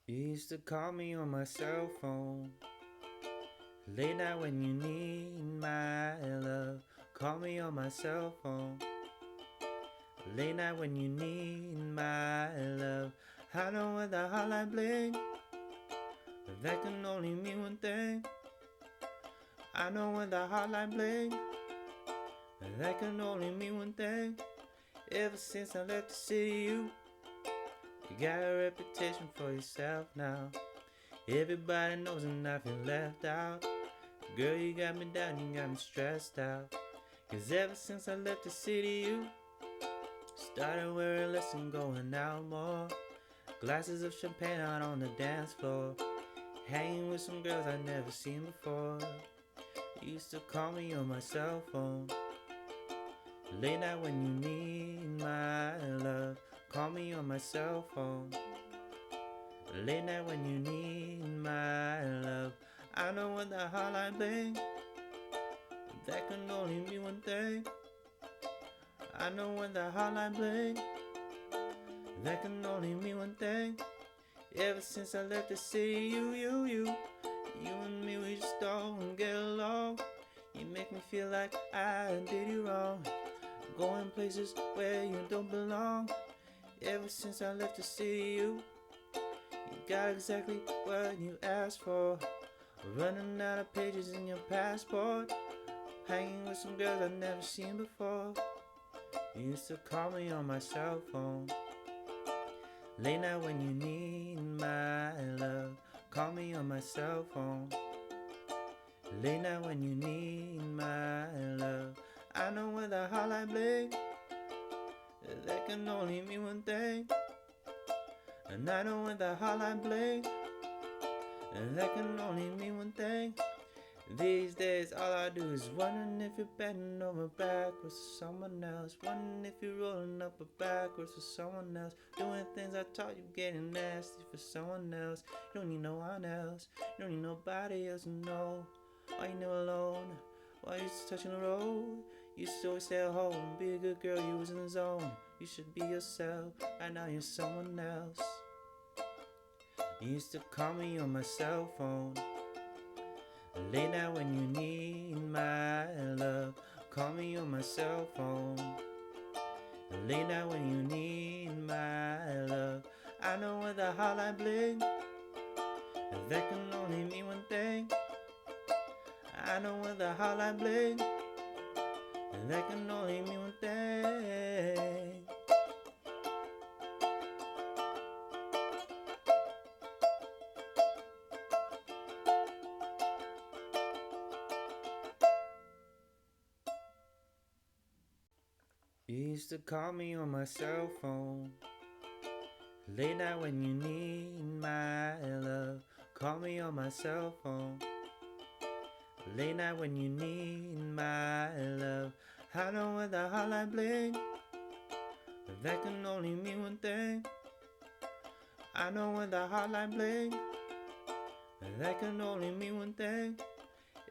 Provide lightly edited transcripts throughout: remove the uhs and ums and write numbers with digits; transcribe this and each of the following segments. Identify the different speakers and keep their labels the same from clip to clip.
Speaker 1: You used to call me on my cell phone. Late night when you need my love. Call me on my cell phone. Late night when you need my love. I know when the hotline bling, that can only mean one thing. I know when the hotline bling, that can only mean one thing. Ever since I left the city, you got a reputation for yourself now. Everybody knows and I feel left out. Girl, you got me down, you got me stressed out. Cause ever since I left the city, you started wearing less and going out more. Glasses of champagne out on the dance floor. Hanging with some girls I'd never seen before. You used to call me on my cell phone. Late night when you need my love. Call me on my cell phone. Late night when you need my love. I know when the hotline bling, that can only mean one thing. I know when the hotline bling, that can only mean one thing. Ever since I left the city, you and me, we just don't get along. You make me feel like I did you wrong, going places where you don't belong. Ever since I left the city, you got exactly what you asked for. Running out of pages in your passport. Hanging with some girls I've never seen before. You used to call me on my cell phone. Late night when you need my love. Call me on my cell phone. Late night when you need my love. I know when the hotline bling, that can only mean one thing. And I know when the hotline bling, that can only mean one thing. These days all I do is wondering if you're bending over backwards for someone else. Wondering if you're rolling up or backwards for someone else. Doing things I taught you, getting nasty for someone else. You don't need no one else, you don't need nobody else to know. Why you never alone? Why you just touching the road? You used to always stay at home, be a good girl, you was in the zone. You should be yourself, right now you're someone else. You used to call me on my cell phone. Late night when you need my love. Call me on my cell phone. Late night when you need my love. I know when the hotline bling, that can only mean one thing. I know when the hotline bling, that can only mean one thing. You used to call me on my cell phone. Late night when you need my love. Call me on my cell phone. Late night when you need my love. I know when the hotline bling, that can only mean one thing. I know when the hotline bling, that can only mean one thing.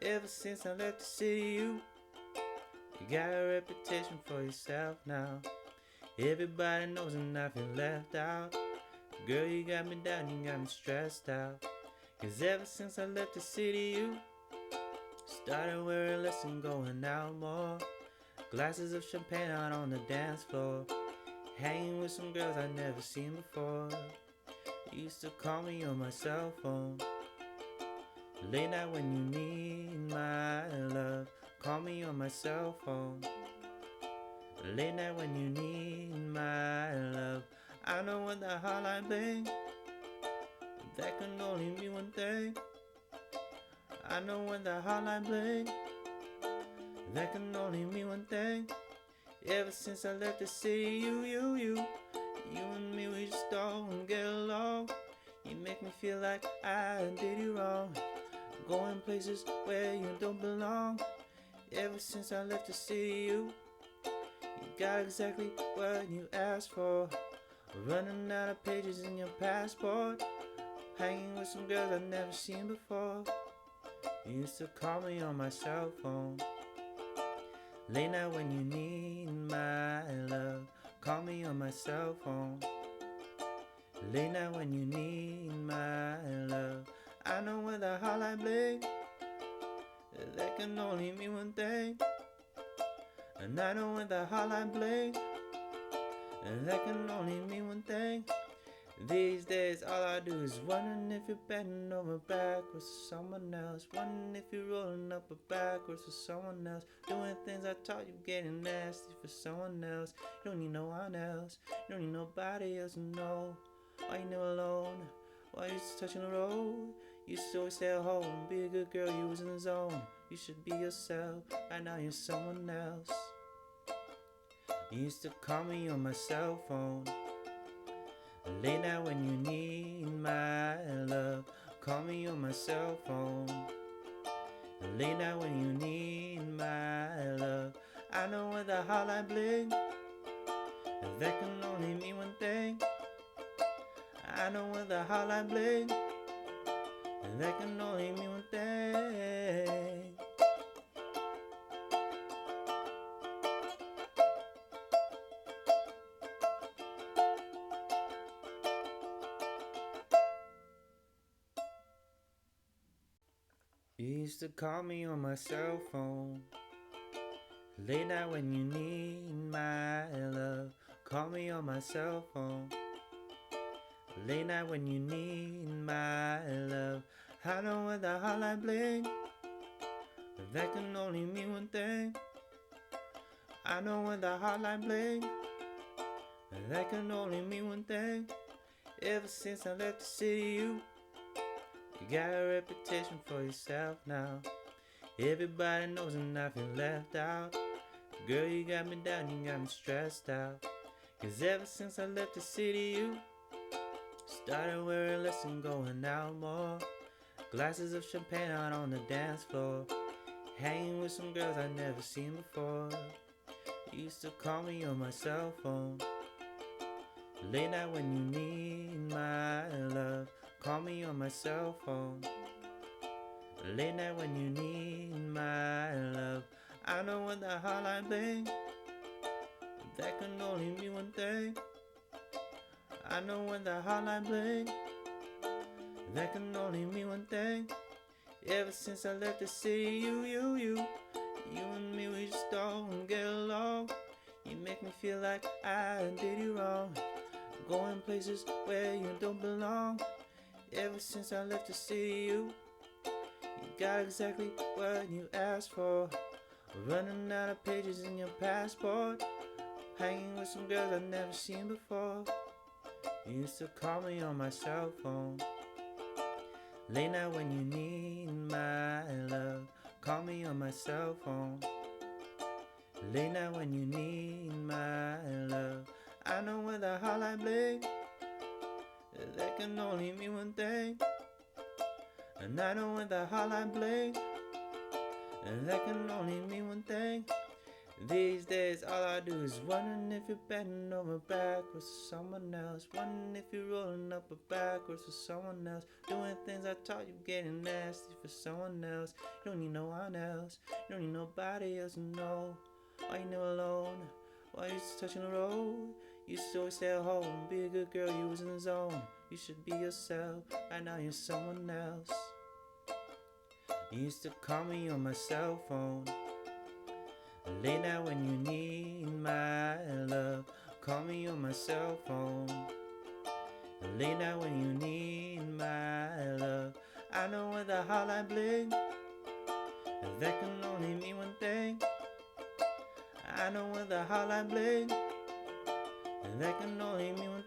Speaker 1: Ever since I left the city, you got a reputation for yourself now. Everybody knows and I feel left out. Girl, you got me down, you got me stressed out. Cause ever since I left the city, you started wearing less and going out more. Glasses of champagne out on the dance floor. Hanging with some girls I'd never seen before. You used to call me on my cell phone. Late night when you need my love. Call me on my cell phone. Late night when you need my love. I know when the hotline bling, that can only mean one thing. I know when the hotline bling, that can only mean one thing. Ever since I left the city, you and me, we just don't get along. You make me feel like I did you wrong, going places where you don't belong. Ever since I left the city, you got exactly what you asked for. Running out of pages in your passport. Hanging with some girls I've never seen before. You used to call me on my cell phone. Late night when you need my love. Call me on my cell phone. Late night when you need my the hotline bling, that can only mean one thing. And I know when the hotline bling, that can only mean one thing. These days all I do is wondering if you're bending over backwards for someone else, wondering if you're rolling up or backwards for someone else, doing things I taught you, getting nasty for someone else. You don't need no one else, you don't need nobody else to know. Why you never alone? Why you just touching the road? You used to always stay at home, be a good girl, you was in the zone. You should be yourself, right now you're someone else. You used to call me on my cell phone, late night when you need my love. Call me on my cell phone, late night when you need my love. I know when the hotline bling, that can only mean one thing. I know when the hotline bling, that can only mean one thing. You used to call me on my cell phone, late night when you need my love. Call me on my cell phone, late night when you need my love. I know when the hotline bling, that can only mean one thing. I know when the hotline bling, that can only mean one thing. Ever since I left the city, you got a reputation for yourself now. Everybody knows and I feel left out. Girl, you got me down, you got me stressed out. Cause ever since I left the city, you started wearing less and going out more. Glasses of champagne out on the dance floor, hanging with some girls I'd never seen before. You used to call me on my cell phone, late night when you need my love. Call me on my cell phone, late night when you need my love. I know when the hotline bling, that can only mean one thing. I know when the hotline bling, that can only mean one thing. Ever since I left the city, you and me, we just don't get along. You make me feel like I did you wrong, going places where you don't belong. Ever since I left the city, you got exactly what you asked for. Running out of pages in your passport, hanging with some girls I've never seen before. You used to call me on my cell phone, late night when you need my love. Call me on my cell phone, late night when you need my love. I know when the hotline bling, that can only mean one thing. And I know when the hotline bling, that can only mean one thing. These days all I do is wondering if you're bending over backwards for someone else, wondering if you're rolling up or backwards for someone else, doing things I taught you, getting nasty for someone else. You don't need no one else, you don't need nobody else to know. Why you never alone? Why you just touching the road? You used to always stay at home, be a good girl, you was in the zone. You should be yourself, right now you're someone else. You used to call me on my cell phone, late night when you need my love. Call me on my cell phone, late night when you need my love. I know when the hotline bling, that can only mean one thing. I know when the hotline bling, that can only mean one